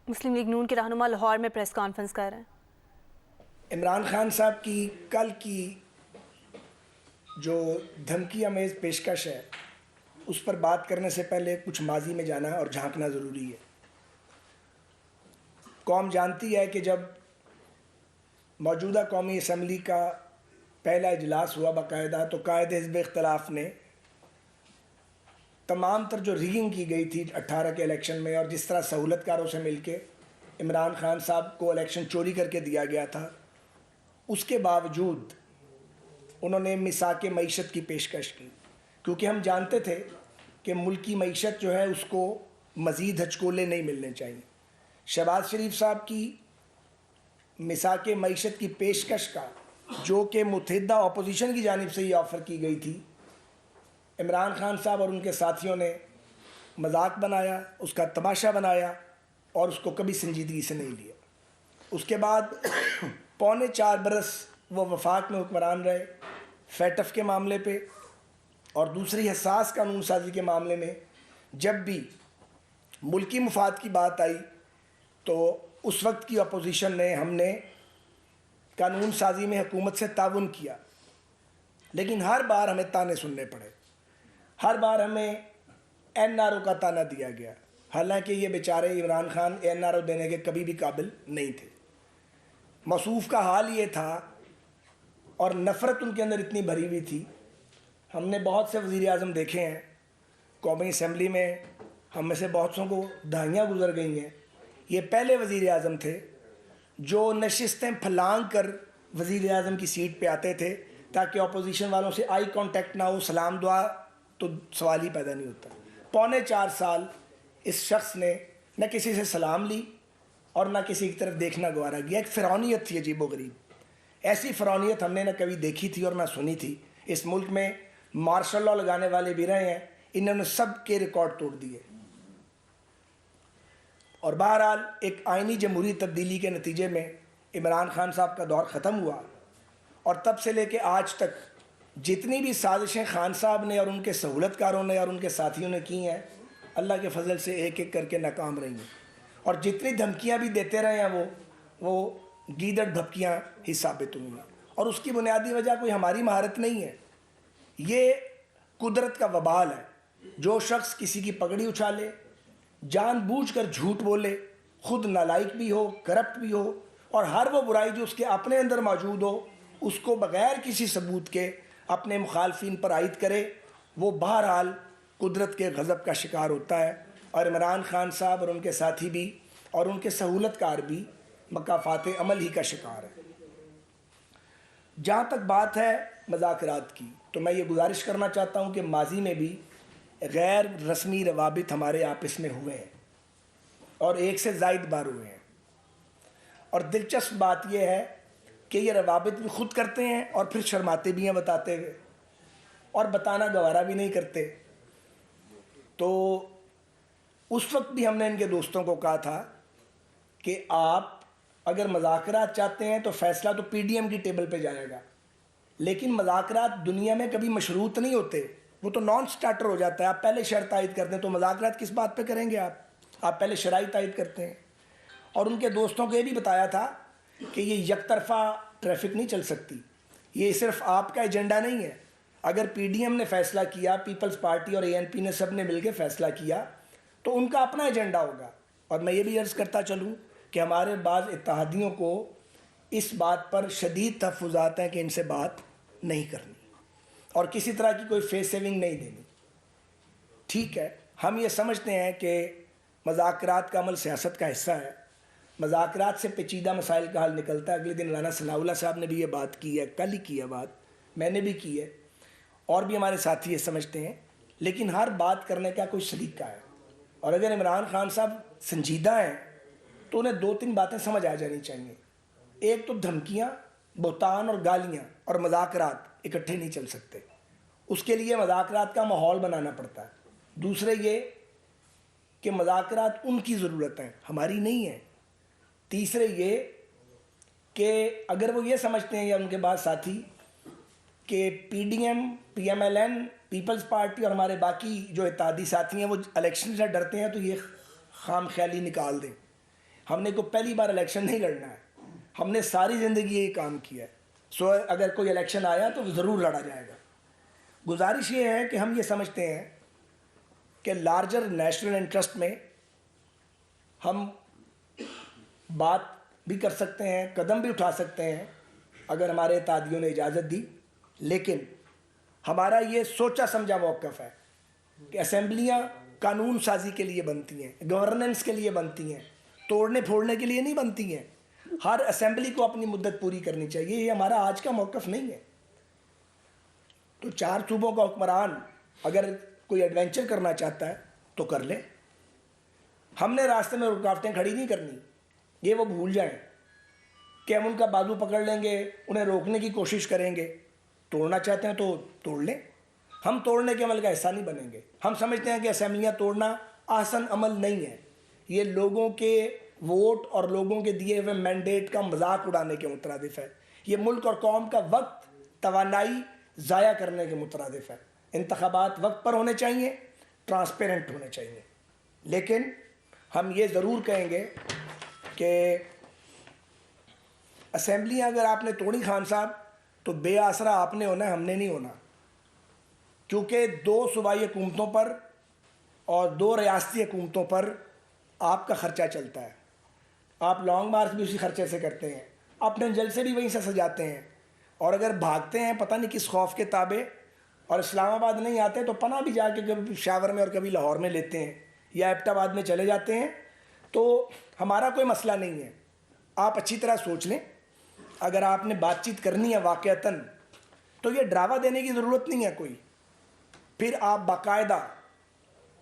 مسلم league نون کے رہنما لاہور میں پریس کانفرنس کر رہے ہیں۔ عمران خان صاحب کی کل کی جو دھمکی امیز پیشکش ہے اس پر بات کرنے سے پہلے کچھ ماضی میں جانا اور جھانکنا ضروری ہے۔ قوم جانتی ہے کہ جب موجودہ قومی اسمبلی کا پہلا اجلاس ہوا باقاعدہ تو قائد حزب اختلاف نے تمام تر جو ریگنگ کی گئی تھی 18 کے الیکشن میں اور جس طرح سہولت کاروں سے مل کے عمران خان صاحب کو الیکشن چوری کر کے دیا گیا تھا، اس کے باوجود انہوں نے میثاق معیشت کی پیشکش کی، کیونکہ ہم جانتے تھے کہ ملکی معیشت جو ہے اس کو مزید ہچکولے نہیں ملنے چاہیے۔ شہباز شریف صاحب کی میثاق معیشت کی پیشکش کا جو کہ متحدہ اپوزیشن کی جانب سے یہ آفر کی گئی تھی، عمران خان صاحب اور ان کے ساتھیوں نے مذاق بنایا، اس کا تماشا بنایا اور اس کو کبھی سنجیدگی سے نہیں لیا۔ اس کے بعد پونے 4 برس وہ وفاق میں حکمران رہے، فیٹف کے معاملے پہ اور دوسری حساس قانون سازی کے معاملے میں جب بھی ملکی مفاد کی بات آئی تو اس وقت کی اپوزیشن نے ہم نے قانون سازی میں حکومت سے تعاون کیا، لیکن ہر بار ہمیں تانے سننے پڑے، ہر بار ہمیں این آر او کا تانا دیا گیا، حالانکہ یہ بیچارے Imran Khan N R O دینے کے کبھی بھی قابل نہیں تھے۔ موصوف کا حال یہ تھا اور نفرت ان کے اندر اتنی بھری ہوئی تھی۔ ہم نے بہت سے وزیر اعظم دیکھے ہیں قومی اسمبلی میں، ہم میں سے بہت سوں کو دہائیاں گزر گئی ہیں، یہ پہلے وزیر اعظم تھے جو نشستیں پھلانگ کر وزیر اعظم کی سیٹ پہ آتے تھے تاکہ اپوزیشن والوں سے آئی کانٹیکٹ نہ ہو، سلام دعا تو سوال ہی پیدا نہیں ہوتا۔ پونے 4 سال اس شخص نے نہ کسی سے سلام لی اور نہ کسی کی طرف دیکھنا گوارا کیا۔ ایک فرعونیت تھی عجیب و غریب، ایسی فرعونیت ہم نے نہ کبھی دیکھی تھی اور نہ سنی تھی۔ اس ملک میں مارشل لاء لگانے والے بھی رہے ہیں، انہوں نے سب کے ریکارڈ توڑ دیے۔ اور بہرحال ایک آئینی جمہوری تبدیلی کے نتیجے میں عمران خان صاحب کا دور ختم ہوا اور تب سے لے کے آج تک جتنی بھی سازشیں خان صاحب نے اور ان کے سہولت کاروں نے اور ان کے ساتھیوں نے کی ہیں، اللہ کے فضل سے ایک ایک کر کے ناکام رہی ہیں، اور جتنی دھمکیاں بھی دیتے رہے ہیں وہ گیدڑ دھمکیاں ہی ثابت ہوئی ہیں۔ اور اس کی بنیادی وجہ کوئی ہماری مہارت نہیں ہے، یہ قدرت کا وبال ہے۔ جو شخص کسی کی پگڑی اچھالے، جان بوجھ کر جھوٹ بولے، خود نالائق بھی ہو، کرپٹ بھی ہو، اور ہر وہ برائی جو اس کے اپنے اندر موجود ہو اس کو بغیر کسی ثبوت کے اپنے مخالفین پر عائد کرے، وہ بہرحال قدرت کے غضب کا شکار ہوتا ہے۔ اور عمران خان صاحب اور ان کے ساتھی بھی اور ان کے سہولت کار بھی مکافات عمل ہی کا شکار ہے۔ جہاں تک بات ہے مذاکرات کی، تو میں یہ گزارش کرنا چاہتا ہوں کہ ماضی میں بھی غیر رسمی روابط ہمارے آپس میں ہوئے ہیں اور ایک سے زائد بار ہوئے ہیں، اور دلچسپ بات یہ ہے کہ یہ روابط بھی خود کرتے ہیں اور پھر شرماتے بھی ہیں بتاتے ہوئے، اور بتانا گوارا بھی نہیں کرتے۔ تو اس وقت بھی ہم نے ان کے دوستوں کو کہا تھا کہ آپ اگر مذاکرات چاہتے ہیں تو فیصلہ تو پی ڈی ایم کی ٹیبل پہ جائے گا، لیکن مذاکرات دنیا میں کبھی مشروط نہیں ہوتے، وہ تو نان سٹارٹر ہو جاتا ہے۔ آپ پہلے شرط عائد کرتے ہیں تو مذاکرات کس بات پہ کریں گے؟ آپ پہلے شرائط عائد کرتے ہیں۔ اور ان کے دوستوں کو یہ بھی بتایا تھا کہ یہ یک طرفہ ٹریفک نہیں چل سکتی، یہ صرف آپ کا ایجنڈا نہیں ہے۔ اگر پی ڈی ایم نے فیصلہ کیا، پیپلز پارٹی اور اے این پی نے سب نے مل کے فیصلہ کیا تو ان کا اپنا ایجنڈا ہوگا۔ اور میں یہ بھی عرض کرتا چلوں کہ ہمارے بعض اتحادیوں کو اس بات پر شدید تحفظات ہیں کہ ان سے بات نہیں کرنی اور کسی طرح کی کوئی فیس سیونگ نہیں دینی۔ ٹھیک ہے، ہم یہ سمجھتے ہیں کہ مذاکرات کا عمل سیاست کا حصہ ہے، مذاکرات سے پیچیدہ مسائل کا حل نکلتا ہے۔ اگلے دن رانا ثناء اللہ صاحب نے بھی یہ بات کی ہے، کل ہی کی ہے بات، میں نے بھی کی ہے، اور بھی ہمارے ساتھی یہ سمجھتے ہیں، لیکن ہر بات کرنے کا کوئی سلیقہ ہے، اور اگر عمران خان صاحب سنجیدہ ہیں تو انہیں 2-3 باتیں سمجھ آ جانی چاہیے۔ ایک تو دھمکیاں، بہتان اور گالیاں اور مذاکرات اکٹھے نہیں چل سکتے، اس کے لیے مذاکرات کا ماحول بنانا پڑتا ہے۔ دوسرے یہ کہ مذاکرات ان کی ضرورت ہے، ہماری نہیں ہے۔ تیسرے یہ کہ اگر وہ یہ سمجھتے ہیں یا ان کے بعد ساتھی کہ P D M, P M L N, Peoples Party اور ہمارے باقی جو اتحادی ساتھی ہیں وہ الیکشن سے ڈرتے ہیں تو یہ خام خیالی نکال دیں۔ ہم نے کوئی پہلی بار الیکشن نہیں لڑنا ہے, ہم نے ساری زندگی یہی کام کیا ہے. سو اگر کوئی الیکشن آیا تو ضرور لڑا جائے گا. گزارش یہ ہے کہ ہم یہ سمجھتے ہیں کہ لارجر نیشنل انٹرسٹ میں ہم بات بھی کر سکتے ہیں, قدم بھی اٹھا سکتے ہیں اگر ہمارے اتحادیوں نے اجازت دی, لیکن ہمارا یہ سوچا سمجھا موقف ہے کہ اسمبلیاں قانون سازی کے لیے بنتی ہیں, گورننس کے لیے بنتی ہیں, توڑنے پھوڑنے کے لیے نہیں بنتی ہیں. ہر اسمبلی کو اپنی مدت پوری کرنی چاہیے, یہ ہمارا آج کا موقف نہیں ہے. تو 4 صوبوں کا حکمران اگر کوئی ایڈونچر کرنا چاہتا ہے تو کر لے, ہم نے راستے میں رکاوٹیں کھڑی نہیں کرنی. یہ وہ بھول جائیں کہ ہم ان کا بازو پکڑ لیں گے, انہیں روکنے کی کوشش کریں گے. توڑنا چاہتے ہیں تو توڑ لیں, ہم توڑنے کے عمل کا حصہ نہیں بنیں گے. ہم سمجھتے ہیں کہ اسمبلیاں توڑنا آسان عمل نہیں ہے, یہ لوگوں کے ووٹ اور لوگوں کے دیے ہوئے مینڈیٹ کا مذاق اڑانے کے مترادف ہے. یہ ملک اور قوم کا وقت توانائی ضائع کرنے کے مترادف ہے. انتخابات وقت پر ہونے چاہیے, ٹرانسپیرنٹ ہونے چاہیے, لیکن ہم یہ ضرور کہیں گے کہ اسمبلیاں اگر آپ نے توڑی خان صاحب تو بے آسرا آپ نے ہونا ہے, ہم نے نہیں ہونا. کیونکہ 2 صوبائی حکومتوں پر اور 2 ریاستی حکومتوں پر آپ کا خرچہ چلتا ہے. آپ لانگ مارچ بھی اسی خرچے سے کرتے ہیں, اپنے جلسے بھی وہیں سے سجاتے ہیں, اور اگر بھاگتے ہیں پتہ نہیں کس خوف کے تابع اور اسلام آباد نہیں آتے تو پناہ بھی جا کے کبھی پشاور میں اور کبھی لاہور میں لیتے ہیں یا ایبٹ آباد میں چلے جاتے ہیں. تو ہمارا کوئی مسئلہ نہیں ہے. آپ اچھی طرح سوچ لیں, اگر آپ نے بات چیت کرنی ہے واقعتاً تو یہ ڈراوا دینے کی ضرورت نہیں ہے کوئی. پھر آپ باقاعدہ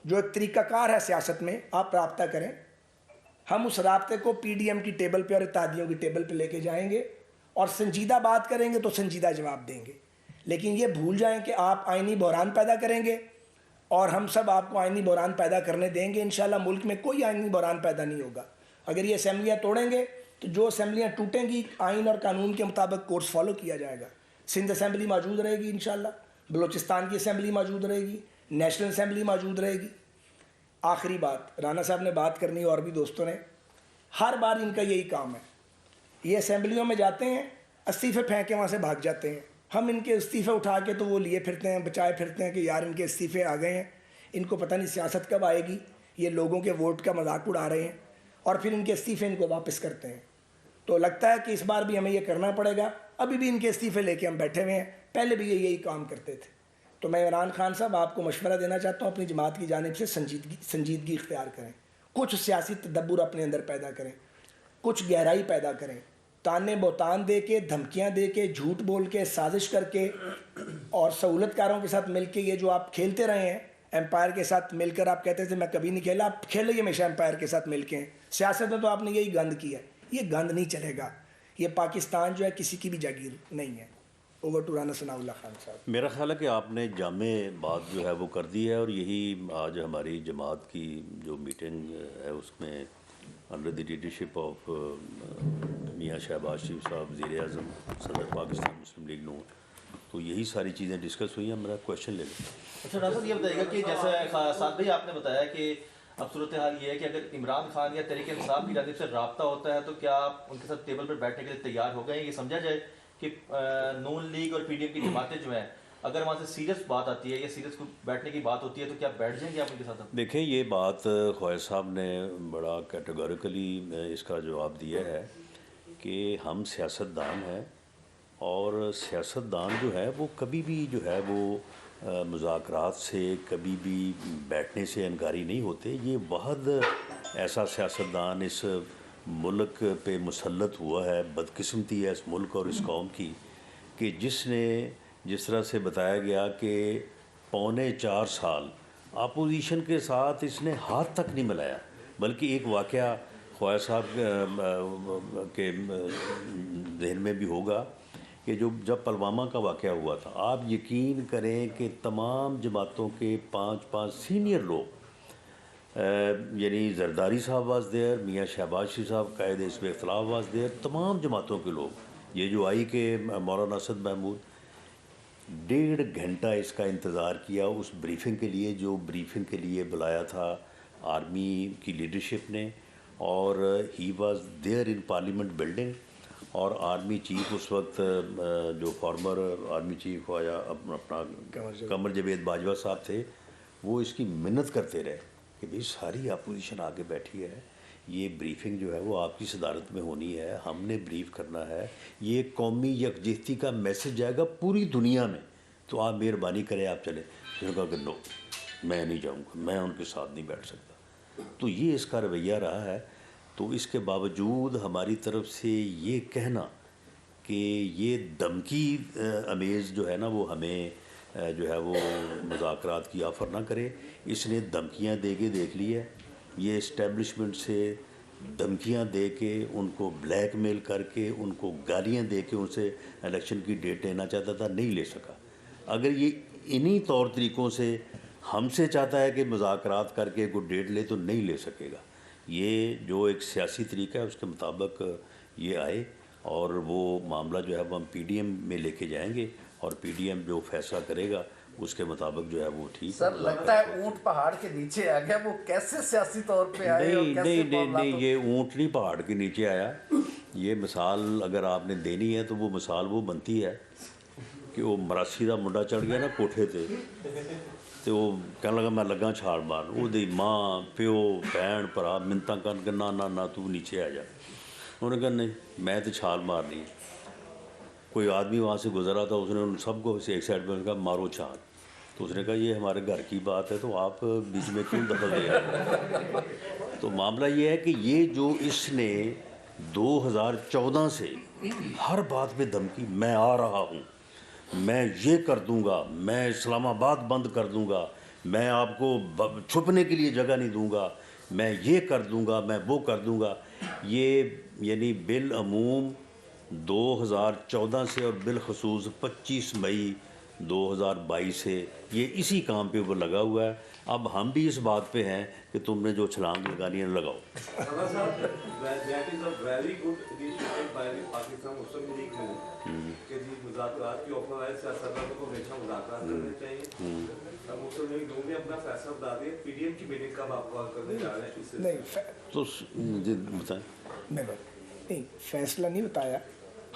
جو ایک طریقہ کار ہے سیاست میں آپ رابطہ کریں, ہم اس رابطے کو پی ڈی ایم کی ٹیبل پہ اور اتحادیوں کی ٹیبل پہ لے کے جائیں گے, اور سنجیدہ بات کریں گے تو سنجیدہ جواب دیں گے. لیکن یہ بھول جائیں کہ آپ آئینی بحران پیدا کریں گے اور ہم سب آپ کو آئینی بحران پیدا کرنے دیں گے. انشاءاللہ ملک میں کوئی آئینی بحران پیدا نہیں ہوگا. اگر یہ اسمبلیاں توڑیں گے تو جو اسمبلیاں ٹوٹیں گی آئین اور قانون کے مطابق کورس فالو کیا جائے گا. سندھ اسمبلی موجود رہے گی انشاءاللہ, بلوچستان کی اسمبلی موجود رہے گی, نیشنل اسمبلی موجود رہے گی. آخری بات, رانا صاحب نے بات کرنی اور بھی دوستوں نے, ہر بار ان کا یہی کام ہے, یہ اسمبلیوں میں جاتے ہیں استعفے پھینک کے وہاں سے بھاگ جاتے ہیں. ہم ان کے استعفے اٹھا کے تو وہ لیے پھرتے ہیں, بچائے پھرتے ہیں کہ یار ان کے استعفے آ گئے ہیں, ان کو پتہ نہیں سیاست کب آئے گی, یہ لوگوں کے ووٹ کا مذاق اڑا رہے ہیں, اور پھر ان کے استعفے ان کو واپس کرتے ہیں. تو لگتا ہے کہ اس بار بھی ہمیں یہ کرنا پڑے گا. ابھی بھی ان کے استعفے لے کے ہم بیٹھے ہوئے ہیں, پہلے بھی یہ یہی کام کرتے تھے. تو میں عمران خان صاحب آپ کو مشورہ دینا چاہتا ہوں, اپنی جماعت کی جانب سے سنجیدگی اختیار کریں, کچھ سیاسی تدبر اپنے اندر پیدا کریں, کچھ گہرائی پیدا کریں. تانے بہتان دے کے, دھمکیاں دے کے, جھوٹ بول کے, سازش کر کے اور سہولت کاروں کے ساتھ مل کے یہ جو آپ کھیلتے رہے ہیں, امپائر کے ساتھ مل کر آپ کہتے تھے میں کبھی نہیں کھیلا, آپ کھیلے ہی ہمیشہ امپائر کے ساتھ مل کے ہیں. سیاست میں تو آپ نے یہی گند کیا ہے, یہ گند نہیں چلے گا. یہ پاکستان جو ہے کسی کی بھی جاگیر نہیں ہے. اوور ٹو رانا ثناء اللہ خان صاحب. میرا خیال ہے کہ آپ نے جامع بات جو ہے وہ کر دی ہے, اور یہی آج ہماری جماعت کی جو میٹنگ ہے اس میں انڈر دی لیڈرشپ آف میاں شہباز شریف صاحب وزیر اعظم صدر پاکستان مسلم لیگ نون, تو یہی ساری چیزیں ڈسکس ہوئی ہیں. میرا کویشچن لے لیں. اچھا ڈاکٹر صاحب یہ بتائیے گا کہ جیسا سعد بھائی آپ نے بتایا کہ اب صورتحال یہ ہے کہ اگر عمران خان یا تحریک انصاف کی جانب سے رابطہ ہوتا ہے تو کیا آپ ان کے ساتھ ٹیبل پر بیٹھنے کے لیے تیار ہو گئے ہیں؟ یہ سمجھا جائے کہ نون لیگ اور پی ڈی ایم کی جماعتیں جو ہیں اگر وہاں سے سیریس بات آتی ہے یا سیریس بیٹھنے کی بات ہوتی ہے تو کیا بیٹھ جائیں گے آپ ان کے ساتھ؟ دیکھیں, یہ بات خواجہ صاحب نے بڑا کیٹیگوریکلی اس کا جواب دیا ہے کہ ہم سیاستدان ہیں, اور سیاستدان جو ہے وہ کبھی بھی جو ہے وہ مذاکرات سے, کبھی بھی بیٹھنے سے انکاری نہیں ہوتے. یہ واحد ایسا سیاستدان اس ملک پہ مسلط ہوا ہے, بدقسمتی ہے اس ملک اور اس قوم کی, کہ جس نے جس طرح سے بتایا گیا کہ 4.25 سال اپوزیشن کے ساتھ اس نے ہاتھ تک نہیں ملایا. بلکہ ایک واقعہ خواجہ صاحب کے ذہن میں بھی ہوگا کہ جب پلوامہ کا واقعہ ہوا تھا, آپ یقین کریں کہ تمام جماعتوں کے 5 سینئر لوگ, یعنی زرداری صاحب واز دیئر, میاں شہباز شریف صاحب قائد حزب اختلاف واز دیئر, تمام جماعتوں کے لوگ, یہ جو آئی کہ مولانا اسد محمود, 1.5 گھنٹہ اس کا انتظار کیا اس بریفنگ کے لیے, جو بریفنگ کے لیے بلایا تھا آرمی کی لیڈرشپ نے, اور he was there in parliament building, اور آرمی چیف اس وقت جو فارمر آرمی چیف خواجہ اپنا قمر جاوید باجوہ صاحب تھے، وہ اس کی منت کرتے رہے کہ بھئی ساری اپوزیشن آگے بیٹھی ہے، یہ بریفنگ جو ہے وہ آپ کی صدارت میں ہونی ہے، ہم نے بریف کرنا ہے، یہ قومی یکجہتی کا میسج جائے گا پوری دنیا میں، تو آپ مہربانی کریں آپ چلیں۔ انہوں نے کہا کہ نو، میں نہیں جاؤں گا، میں ان کے ساتھ نہیں بیٹھ سکتا۔ تو یہ اس کا رویہ رہا ہے۔ تو اس کے باوجود ہماری طرف سے یہ کہنا کہ یہ دھمکی امیز جو ہے نا وہ ہمیں جو ہے وہ مذاکرات کی آفر نہ کرے، اس نے دھمکیاں دے کے دیکھ لی ہے، یہ اسٹیبلشمنٹ سے دھمکیاں دے کے، ان کو بلیک میل کر کے، ان کو گالیاں دے کے ان سے الیکشن کی ڈیٹ لینا چاہتا تھا، نہیں لے سکا۔ اگر یہ انہی طور طریقوں سے ہم سے چاہتا ہے کہ مذاکرات کر کے کوئی ڈیٹ لے تو نہیں لے سکے گا۔ یہ جو ایک سیاسی طریقہ ہے اس کے مطابق یہ آئے، اور وہ معاملہ جو ہے وہ ہم پی ڈی ایم میں لے کے جائیں گے، اور پی ڈی ایم جو فیصلہ کرے گا اس کے مطابق جو ہے وہ ٹھیک سر لگتا ہے اونٹ پہاڑ کے نیچے آ گیا، وہ کیسے سیاسی طور پہ آئے اور کیسے نہیں، یہ اونٹ نہیں پہاڑ کے نیچے آیا۔ یہ مثال اگر آپ نے دینی ہے تو وہ مثال وہ بنتی ہے کہ وہ مراسی دا منڈا چڑھ گیا نا کوٹھے تے، تو وہ کہنے لگا میں لگا چھال مار، وہ دی ماں پیو بہن بھرا منتاں کر کے نہ تو نیچے آ جا۔ انہوں نے کہا نہیں میں تو چھال مارنی ہے۔ کوئی آدمی وہاں سے گزرا تھا، اس نے ان سب کو ایک سائڈ پہ کہا مارو چھال، تو اس نے کہا یہ ہمارے گھر کی بات ہے تو آپ بیچ میں کیوں دخل دے رہے؟ تو معاملہ یہ ہے کہ یہ جو اس نے 2014 سے ہر بات پہ دھمکی، میں آ رہا ہوں، میں یہ کر دوں گا، میں اسلام آباد بند کر دوں گا، میں آپ کو چھپنے کے لیے جگہ نہیں دوں گا، میں یہ کر دوں گا، میں وہ کر دوں گا، یہ یعنی بالعموم 2014 سے اور بالخصوص 25 مئی 2022 سے یہ اسی کام پہ وہ لگا ہوا ہے۔ اب ہم بھی اس بات پہ ہیں کہ تم نے جو چھلانگ لگانی ہے لگاؤ۔ مذاکرات کی آفر آئے، سیاستدانوں کو ہمیشہ مذاکرات کرنے چاہیے۔ مسلم لیگ نون نے اپنا فیصلہ بتا دیا، پی ڈی ایم کی میٹنگ کب آپ کال کرنے جا رہے ہیں؟ اس سے نہیں تو جی بتائیں۔ نہیں فیصلہ نہیں بتایا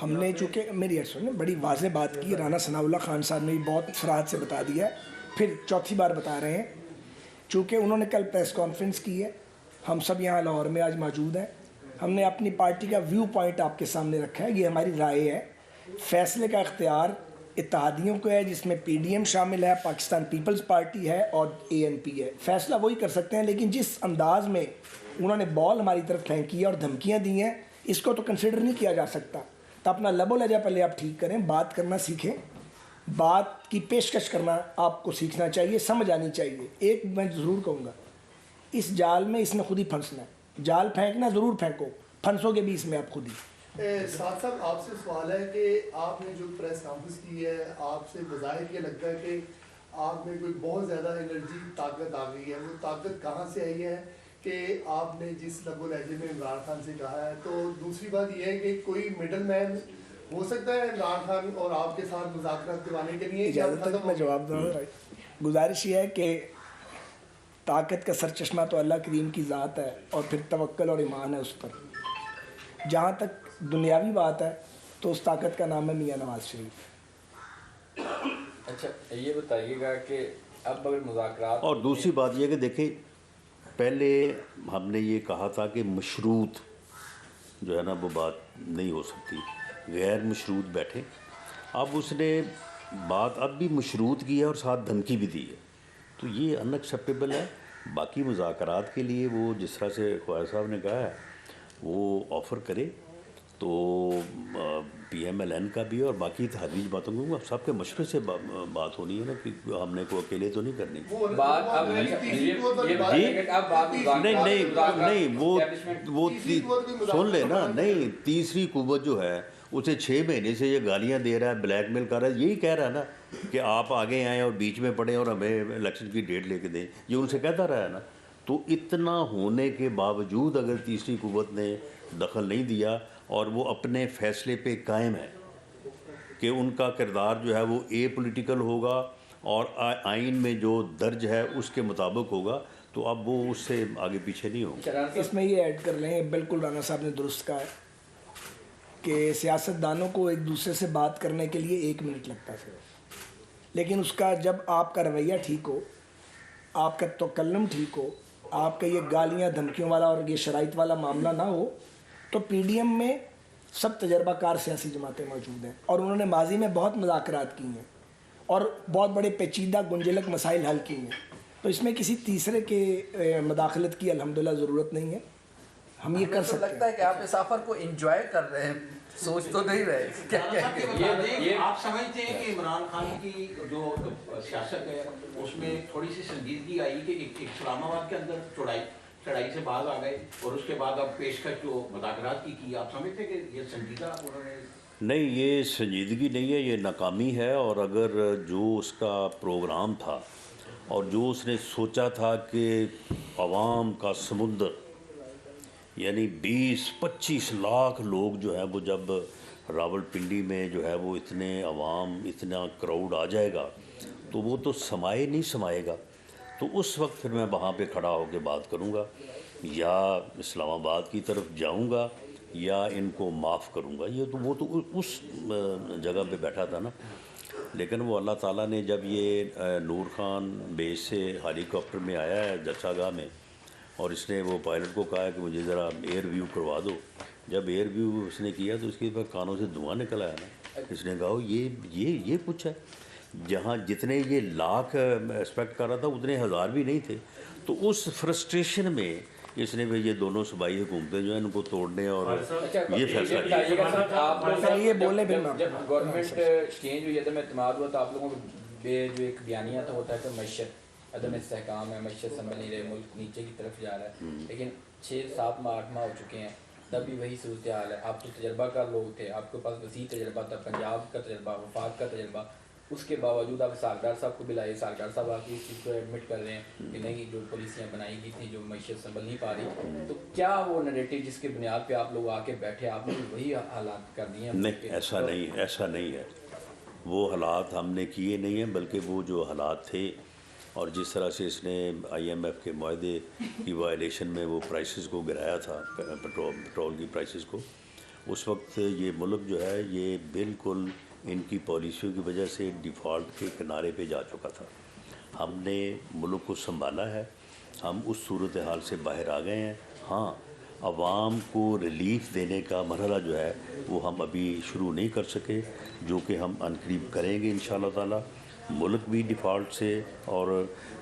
ہم نے، چونکہ میری ارسل نے بڑی واضح بات کی، رانا ثناء اللہ خان صاحب نے بھی بہت صراحت سے بتا دیا ہے، پھر چوتھی بار بتا رہے ہیں، چونکہ انہوں نے کل پریس کانفرنس کی ہے، ہم سب یہاں لاہور میں آج موجود ہیں، ہم نے اپنی پارٹی کا ویو پوائنٹ آپ کے سامنے رکھا ہے، یہ ہماری رائے ہے۔ فیصلے کا اختیار اتحادیوں کو ہے، جس میں پی ڈی ایم شامل ہے، پاکستان پیپلز پارٹی ہے اور اے این پی ہے، فیصلہ وہی کر سکتے ہیں، لیکن جس انداز میں انہوں نے بال ہماری طرف پھینکی ہے اور دھمکیاں دی ہیں، اس کو تو کنسیڈر نہیں کیا جا سکتا۔ تو اپنا لب و لہجہ پہلے آپ ٹھیک کریں، بات کرنا سیکھیں، بات کی پیشکش کرنا آپ کو سیکھنا چاہیے، سمجھ آنی چاہیے۔ ایک میں ضرور کہوں گا، اس جال میں اس نے خود ہی پھنسنا ہے، جال پھینکنا ضرور پھینکو، پھنسو گے بھی اس میں آپ خود ہی۔ ساتھ صاحب آپ سے سوال ہے کہ آپ نے جو پریس کانفرنس کی ہے، آپ سے بظاہر یہ لگتا ہے کہ آپ میں کوئی بہت زیادہ انرجی طاقت آ گئی ہے، وہ طاقت کہاں سے آئی ہے کہ آپ نے جس لب و لہجے میں عمران خان سے کہا ہے؟ تو دوسری بات یہ ہے کہ کوئی مڈل مین ہو سکتا ہے عمران خان اور آپ کے ساتھ مذاکرات کروانے کے لیے؟ اجازت تک میں جواب دوں، گزارش یہ ہے کہ طاقت کا سر چشمہ تو اللہ کریم کی ذات ہے، اور پھر توکل اور ایمان ہے اس پر۔ جہاں تک دنیاوی بات ہے تو اس طاقت کا نام ہے میاں نواز شریف۔ اچھا یہ بتائیے گا کہ اب اگر مذاکرات، اور دوسری بات یہ کہ دیکھیں پہلے ہم نے یہ کہا تھا کہ مشروط جو ہے نا وہ بات نہیں ہو سکتی، غیر مشروط بیٹھے، اب اس نے بات اب بھی مشروط کی ہے اور ساتھ دھمکی بھی دی ہے، تو یہ ان ایکسیپٹیبل ہے۔ باقی مذاکرات کے لیے وہ جس طرح سے خواجہ صاحب نے کہا ہے وہ آفر کرے، تو پی ایم ایل این کا بھی اور باقی اتحادی باتوں کو سب کے مشورے سے بات ہونی ہے نا، کہ ہم نے کوئی اقیلے تو نہیں کرنی۔ بات اب نہیں وہ سن لے نا، نہیں تیسری قوت جو ہے اسے 6 مہینے سے یہ گالیاں دے رہا ہے، بلیک میل کر رہا ہے، یہی کہہ رہا ہے نا کہ آپ آگے آئیں اور بیچ میں پڑیں اور ہمیں الیکشن کی ڈیٹ لے کے دیں، یہ ان سے کہتا رہا ہے نا۔ تو اتنا ہونے کے باوجود اگر تیسری قوت نے دخل نہیں دیا اور وہ اپنے فیصلے پہ قائم ہے کہ ان کا کردار جو ہے وہ اے پولیٹیکل ہوگا اور آئین میں جو درج ہے اس کے مطابق ہوگا، تو اب وہ اس سے آگے پیچھے نہیں ہوں. اس میں یہ ایڈ کر لیں, بالکل رانا صاحب نے درست کہا ہے کہ سیاستدانوں کو ایک دوسرے سے بات کرنے کے لیے 1 منٹ لگتا ہے, لیکن اس کا جب آپ کا رویہ ٹھیک ہو, آپ کا تکلم ٹھیک ہو, آپ کا یہ گالیاں دھمکیوں والا اور یہ شرائط والا معاملہ نہ ہو, تو پی ڈی ایم میں سب تجربہ کار سیاسی جماعتیں موجود ہیں اور انہوں نے ماضی میں بہت مذاکرات کی ہیں اور بہت بڑے پیچیدہ گنجلک مسائل حل کیے ہیں. تو اس میں کسی تیسرے کے مداخلت کی الحمدللہ ضرورت نہیں ہے, ہم یہ کر سکتے ہیں. لگتا ہے کہ آپ اس سفر کو انجوائے کر رہے ہیں, سوچ تو نہیں رہے کیا کہیں گے. آپ سمجھتے ہیں کہ عمران خان کی جو سیاست ہے اس میں تھوڑی سی سنجیدگی آئی کہ اسلام آباد کے اندر چڑھائی سے باز آ گئے اور اس کے بعد اب پیشکش جو مذاکرات کی آپ سمجھتے ہیں کہ یہ سنجیدہ انہوں نے؟ نہیں, یہ سنجیدگی نہیں ہے, یہ ناکامی ہے. اور اگر جو اس کا پروگرام تھا اور جو اس نے سوچا تھا کہ عوام کا سمندر یعنی 20-25 لاکھ لوگ جو ہیں وہ جب راول پنڈی میں جو ہے وہ اتنے عوام اتنا کراؤڈ آ جائے گا تو وہ تو نہیں سمائے گا. تو اس وقت پھر میں وہاں پہ کھڑا ہو کے بات کروں گا, یا اسلام آباد کی طرف جاؤں گا یا ان کو معاف کروں گا. یہ تو وہ تو اس جگہ پہ بیٹھا تھا نا. لیکن وہ اللہ تعالیٰ نے جب یہ نور خان بیس سے ہیلی کاپٹر میں آیا ہے جلسہ گاہ میں, اور اس نے وہ پائلٹ کو کہا کہ مجھے ذرا ایئر ویو کروا دو, جب ایئر ویو اس نے کیا تو اس کے بعد کانوں سے دھواں نکل آیا نا. اس نے کہا یہ کچھ ہے, جہاں جتنے یہ لاکھ ایکسپیکٹ کر رہا تھا اتنے ہزار بھی نہیں تھے. تو اس فرسٹریشن میں اس نے یہ دونوں صوبائی حکومتیں جو ہیں ان کو توڑنے اور یہ فیصلہ کیا. یہ بولے پھر جب گورنمنٹ چینج ہوئی ہے تو میں اعتماد ہوا تو آپ لوگوں کو جو ایک بیانیہ تو ہوتا ہے کہ معیشت عدم استحکام ہے, معیشت سنبھل نہیں رہے, ملک نیچے کی طرف جا رہا ہے. لیکن 6-7 ماہ 8 ماہ ہو چکے ہیں, تب بھی وہی صورتحال ہے. آپ تو تجربہ کار لوگ تھے, آپ کے پاس وسیع تجربہ تھا, پنجاب کا تجربہ, وفاق کا تجربہ. اس کے باوجود آپ ساگدار صاحب کو بلائے, ساگدار صاحب آپ اس چیز کو ایڈمٹ کر رہے ہیں کہ نہیں, جو پالیسیاں بنائی گئی تھیں جو معیشت سنبھل نہیں پا رہی. تو کیا وہ نریٹو جس کے بنیاد پہ آپ لوگ آ کے بیٹھے, آپ نے وہی حالات کر دیے ہیں؟ نہیں, ایسا نہیں ہے. وہ حالات ہم نے کیے نہیں ہیں, بلکہ وہ جو حالات تھے اور جس طرح سے اس نے IMF کے معاہدے کی وائلیشن میں وہ پرائسز کو گرایا تھا, پٹرول کی پرائسز کو, اس وقت یہ ملک جو ہے یہ بالکل ان کی پالیسیوں کی وجہ سے ڈیفالٹ کے کنارے پہ جا چکا تھا. ہم نے ملک کو سنبھالا ہے, ہم اس صورتحال سے باہر آ گئے ہیں. ہاں, عوام کو ریلیف دینے کا مرحلہ جو ہے وہ ہم ابھی شروع نہیں کر سکے, جو کہ ہم عنقریب کریں گے انشاءاللہ تعالی. ملک بھی ڈیفالٹ سے اور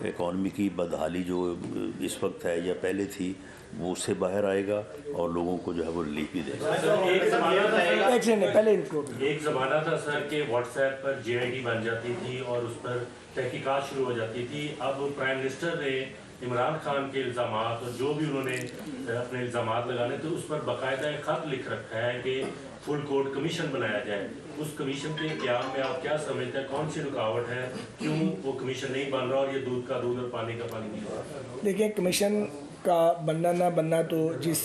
اکانومی کی بدحالی جو اس وقت ہے یا پہلے تھی وہ اس سے باہر آئے گا اور لوگوں کو جو ہے وہ ریلیف بھی دے گا. ایک زمانہ تھا سر کہ واٹس ایپ پر JIT بن جاتی تھی اور اس پر تحقیقات شروع ہو جاتی تھی. اب پرائم منسٹر نے عمران خان کے الزامات اور جو بھی انہوں نے اپنے الزامات لگانے تو اس پر باقاعدہ ایک خط لکھ رکھا ہے کہ فل کورٹ کمیشن بنایا جائے. اس کمیشن کے قیام میں آپ کیا سمجھتے ہیں, کون سی رکاوٹ ہے, کیوں وہ کمیشن نہیں بن رہا اور یہ دودھ کا دودھ اور پانی کا پانی نہیں ہو رہا؟ دیکھیں, کمیشن کا بننا نہ بننا تو جس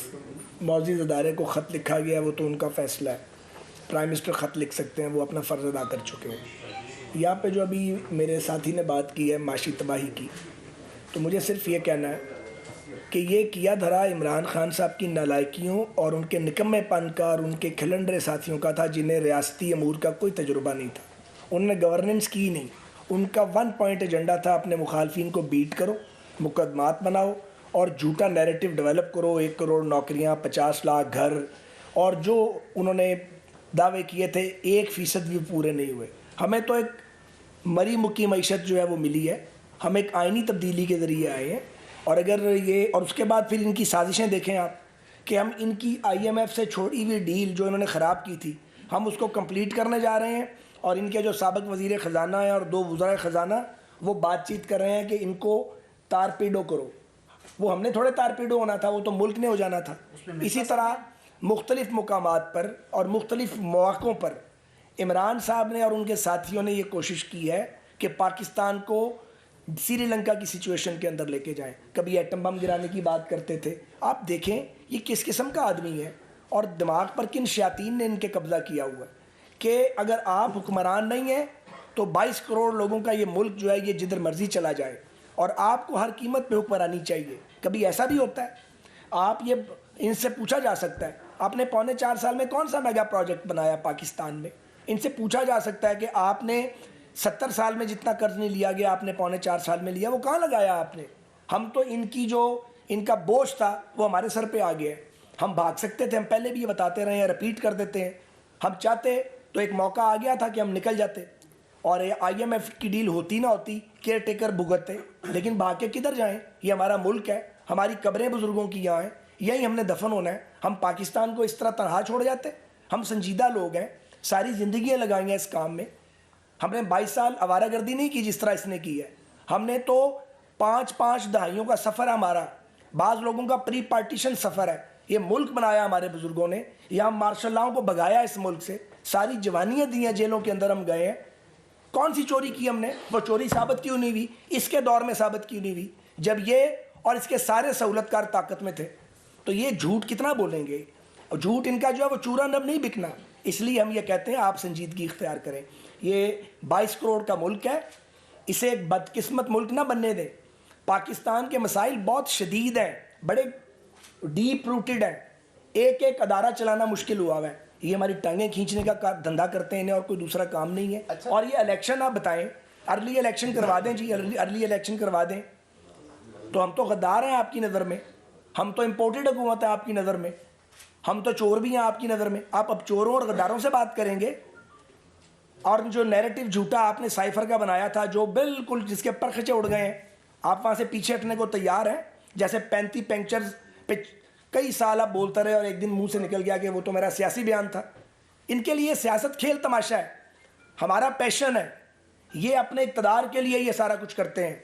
معزز ادارے کو خط لکھا گیا ہے وہ تو ان کا فیصلہ ہے. پرائم منسٹر خط لکھ سکتے ہیں, وہ اپنا فرض ادا کر چکے ہیں. یہاں پہ جو ابھی میرے ساتھی نے بات کی ہے معاشی تباہی کی, تو مجھے صرف یہ کہنا ہے کہ یہ کیا دھرا عمران خان صاحب کی نالائکیوں اور ان کے نکمے پن کا اور ان کے کھلنڈرے ساتھیوں کا تھا جنہیں ریاستی امور کا کوئی تجربہ نہیں تھا. انہوں نے گورننس کی نہیں, ان کا 1 پوائنٹ ایجنڈا تھا اپنے مخالفین کو بیٹ کرو, مقدمات بناؤ اور جھوٹا نیریٹو ڈیولپ کرو, 1 کروڑ نوکریاں, 50 لاکھ گھر, اور جو انہوں نے دعوے کیے تھے 1% بھی پورے نہیں ہوئے. ہمیں تو ایک مری مکی معیشت جو ہے وہ ملی ہے, ہم ایک آئینی تبدیلی کے ذریعے آئے ہیں. اور اگر یہ, اور اس کے بعد پھر ان کی سازشیں دیکھیں آپ کہ ہم ان کی IMF سے چھوڑی ہوئی ڈیل جو انہوں نے خراب کی تھی ہم اس کو کمپلیٹ کرنے جا رہے ہیں, اور ان کے جو سابق وزیر خزانہ ہیں اور 2 وزرائے خزانہ وہ بات چیت کر رہے ہیں کہ ان کو تارپیڈو کرو. وہ ہم نے تھوڑے تارپیڈو ہونا تھا, وہ تو ملک نے ہو جانا تھا. اسی طرح مختلف مقامات پر اور مختلف مواقعوں پر عمران صاحب نے اور ان کے ساتھیوں نے یہ کوشش کی ہے کہ پاکستان کو سری لنکا کی سچویشن کے اندر لے کے جائیں. کبھی ایٹم بم گرانے کی بات کرتے تھے. آپ دیکھیں یہ کس قسم کا آدمی ہے اور دماغ پر کن شیاطین نے ان کے قبضہ کیا ہوا ہے کہ اگر آپ حکمران نہیں ہیں تو 22 کروڑ لوگوں کا یہ ملک جو ہے یہ جدھر مرضی چلا جائے. اور آپ کو ہر قیمت پہ حکمرانی چاہیے. کبھی ایسا بھی ہوتا ہے, آپ یہ ان سے پوچھا جا سکتا ہے آپ نے 3.25 سال میں کون سا میگا پروجیکٹ بنایا پاکستان میں. ان سے پوچھا جا سکتا ہے کہ آپ نے 70 سال میں جتنا قرض نہیں لیا گیا آپ نے 3.25 سال میں لیا, وہ کہاں لگایا آپ نے. ہم تو ان کا بوجھ تھا وہ ہمارے سر پہ آ گیا ہے. ہم بھاگ سکتے تھے, ہم پہلے بھی یہ بتاتے رہے ہیں, رپیٹ کر دیتے ہیں. ہم چاہتے تو ایک موقع آ گیا تھا کہ ہم نکل جاتے اور IMF کی ڈیل ہوتی نہ ہوتی, کیئر ٹیکر بھگتتے, لیکن بھاگ کے کدھر جائیں. یہ ہمارا ملک ہے, ہماری قبریں بزرگوں کی یہاں ہیں, یہیں ہم نے دفن ہونا ہے. ہم پاکستان کو اس طرح تنہا چھوڑ جاتے. ہم سنجیدہ لوگ ہیں, ساری زندگیاں لگائی ہیں اس کام میں. ہم نے 22 سال آوارہ گردی نہیں کی جس طرح اس نے کی ہے. ہم نے تو 5 دہائیوں کا سفر ہے ہمارا, بعض لوگوں کا پری پارٹیشن سفر ہے. یہ ملک بنایا ہمارے بزرگوں نے, یہاں مارشل لاؤں کو بھگایا اس ملک سے, ساری جوانیاں دی ہیں, جیلوں کے اندر ہم گئے ہیں. کون سی چوری کی ہم نے؟ وہ چوری ثابت کیوں نہیں ہوئی؟ اس کے دور میں ثابت کیوں نہیں ہوئی جب یہ اور اس کے سارے سہولت کار طاقت میں تھے؟ تو یہ جھوٹ کتنا بولیں گے, اور جھوٹ ان کا جو ہے وہ چورا نب نہیں بکنا. اس لیے ہم یہ کہتے ہیں آپ سنجیدگی اختیار کریں. یہ 22 کروڑ کا ملک ہے, اسے ایک بدقسمت ملک نہ بننے دیں. پاکستان کے مسائل بہت شدید ہیں, بڑے ڈیپ روٹڈ ہیں. ایک ادارہ چلانا مشکل ہوا ہے. یہ ہماری ٹانگیں کھینچنے کا دھندا کرتے ہیں انہیں, اور کوئی دوسرا کام نہیں ہے. اور یہ الیکشن آپ بتائیں, ارلی الیکشن کروا دیں جی, ارلی الیکشن کروا دیں. تو ہم تو غدار ہیں آپ کی نظر میں, ہم تو امپورٹڈ حکومت ہے آپ کی نظر میں, ہم تو چور بھی ہیں آپ کی نظر میں. آپ اب چوروں اور غداروں سے بات کریں گے. اور جو نیریٹو جھوٹا آپ نے سائفر کا بنایا تھا, جو بالکل جس کے پرخچے اڑ گئے ہیں, آپ وہاں سے پیچھے ہٹنے کو تیار ہیں. جیسے 35 پنکچرز پہ کئی سال آپ بولتے رہے اور ایک دن منہ سے نکل گیا کہ وہ تو میرا سیاسی بیان تھا. ان کے لیے سیاست کھیل تماشا ہے, ہمارا پیشن ہے. یہ اپنے اقتدار کے لیے یہ سارا کچھ کرتے ہیں,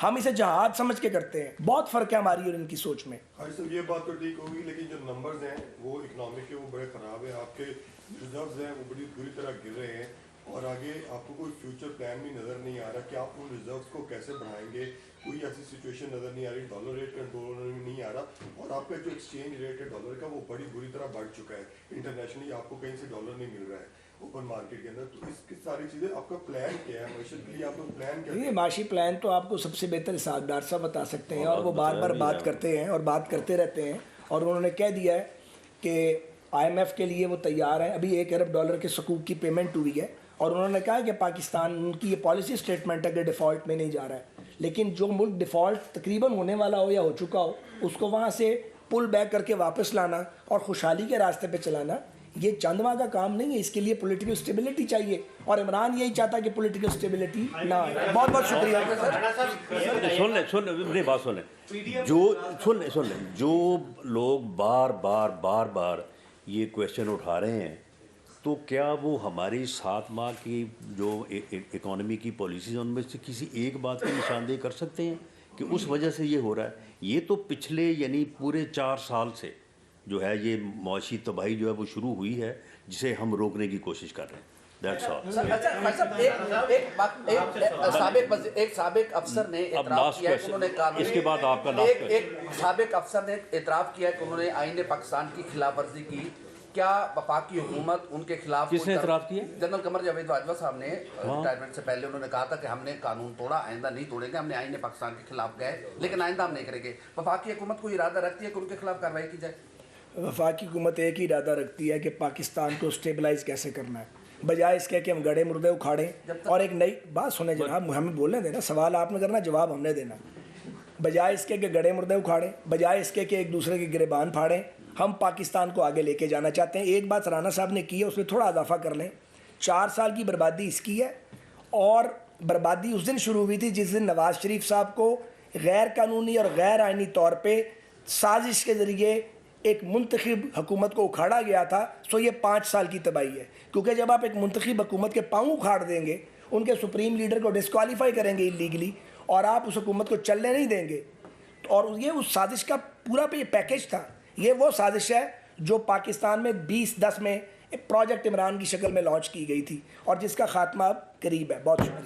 ہم اسے جہاد سمجھ کے کرتے ہیں. بہت فرق ہے ہماری اور ان کی سوچ میں. صاحب یہ بات تو ٹھیک ہوگی, لیکن جو نمبرز ہیں وہ اکنامک کے وہ بڑے خراب ہیں. آپ کے ریزروز ہیں وہ بڑی بری طرح گر رہے ہیں, اور آگے آپ کو کوئی فیوچر پلان بھی نظر نہیں آ رہا کہ آپ ان ریزروز کو کیسے بڑھائیں گے. کوئی ایسی سچویشن نظر نہیں آ رہی, ڈالر ریٹ کنٹرول میں نہیں آ رہا, اور آپ کا جو ایکسچینج ریٹ ہے ڈالر کا وہ بڑی بری طرح بڑھ چکا ہے. انٹرنیشنلی آپ کو کہیں سے ڈالر نہیں مل رہا ہے اوپن مارکیٹ کے اندر. تو اس کی ساری چیزیں آپ کا پلان کیا ہے معیشت کے لیے؟ آپ کا پلان کیا ہے؟ یہ معاشی پلان تو آپ کو سب سے بہتر اسحاق ڈار صاحب بتا سکتے ہیں, اور وہ بار بار بات کرتے ہیں اور بات کرتے رہتے ہیں. اور انہوں نے کہہ دیا ہے کہ IMF کے لیے وہ تیار ہیں. ابھی $1 ارب کے سکوک کی پیمنٹ ہوئی ہے, اور انہوں نے کہا کہ پاکستان ان کی یہ پالیسی اسٹیٹمنٹ ہے کہ ڈیفالٹ میں نہیں جا رہا ہے. لیکن جو ملک ڈیفالٹ تقریباً ہونے والا ہو یا ہو چکا ہو, اس کو وہاں سے پل بیک کر کے واپس لانا اور خوشحالی کے راستے پہ چلانا, یہ چند ماہ کا کام نہیں ہے. اس کے لیے پولیٹیکل اسٹیبلٹی چاہیے, اور عمران یہی چاہتا ہے کہ پولیٹیکل اسٹیبلٹی نہ آئے. بہت بہت شکریہ. سن لیں میری بات سن لیں. جو لوگ بار بار یہ کویشچن اٹھا رہے ہیں, تو کیا وہ ہماری 7 ماہ کی جو اکانومی کی پالیسیز ہیں ان میں سے کسی ایک بات کی نشاندہی کر سکتے ہیں کہ اس وجہ سے یہ ہو رہا ہے؟ یہ تو پچھلے یعنی پورے 4 سال سے جو ہے یہ معاشی تباہی جو ہے وہ شروع ہوئی ہے, جسے ہم روکنے کی کوشش کر رہے ہیں. ایک سابق افسر نے اعتراف کیا کہ انہوں نے اس کے بعد آپ کا ایک سابق افسر نے اعتراف کیا کہ انہوں نے آئین پاکستان کی خلاف ورزی کی. کیا وفاقی حکومت ان کے خلاف؟ کس نے اعتراف کیا؟ جنرل قمر جاوید باجوہ صاحب نے ریٹائرمنٹ سے پہلے انہوں نے کہا تھا کہ ہم نے قانون توڑا, آئندہ نہیں توڑیں گے. ہم نے آئین پاکستان کے خلاف گئے, لیکن آئندہ ہم نہیں کریں گے. وفاقی حکومت کو ارادہ رکھتی ہے کہ ان کے خلاف کارروائی کی جائے؟ وفاقی حکومت ایک ہی ارادہ رکھتی ہے کہ پاکستان کو اسٹیبلائز کیسے کرنا ہے, بجائے اس کے کہ ہم گڑھے مردے اکھاڑیں. اور ایک نئی بات سنیں جناب, ہمیں بولنے دینا, سوال آپ نے کرنا, جواب ہم نے دینا. بجائے اس کے کہ گڑھے مردے اکھاڑیں, بجائے اس کے کہ ایک دوسرے کے گریبان پھاڑیں, ہم پاکستان کو آگے لے کے جانا چاہتے ہیں. ایک بات رانا صاحب نے کی ہے, اس میں تھوڑا اضافہ کر لیں. 4 سال کی بربادی اس کی ہے, اور بربادی اس دن شروع ہوئی تھی جس دن نواز شریف صاحب کو غیر قانونی اور غیر آئینی طور پہ سازش کے ذریعے ایک منتخب حکومت کو اکھاڑا گیا تھا. سو یہ 5 سال کی تباہی ہے, کیونکہ جب آپ ایک منتخب حکومت کے پاؤں اکھاڑ دیں گے, ان کے سپریم لیڈر کو ڈسکوالیفائی کریں گے ایلیگلی, اور آپ اس حکومت کو چلنے نہیں دیں گے, اور یہ اس سازش کا پورا پہ یہ پیکج تھا. یہ وہ سازش ہے جو پاکستان میں 2010 میں پروجیکٹ عمران کی شکل میں لانچ کی گئی تھی, اور جس کا خاتمہ اب قریب ہے. بہت شکریہ.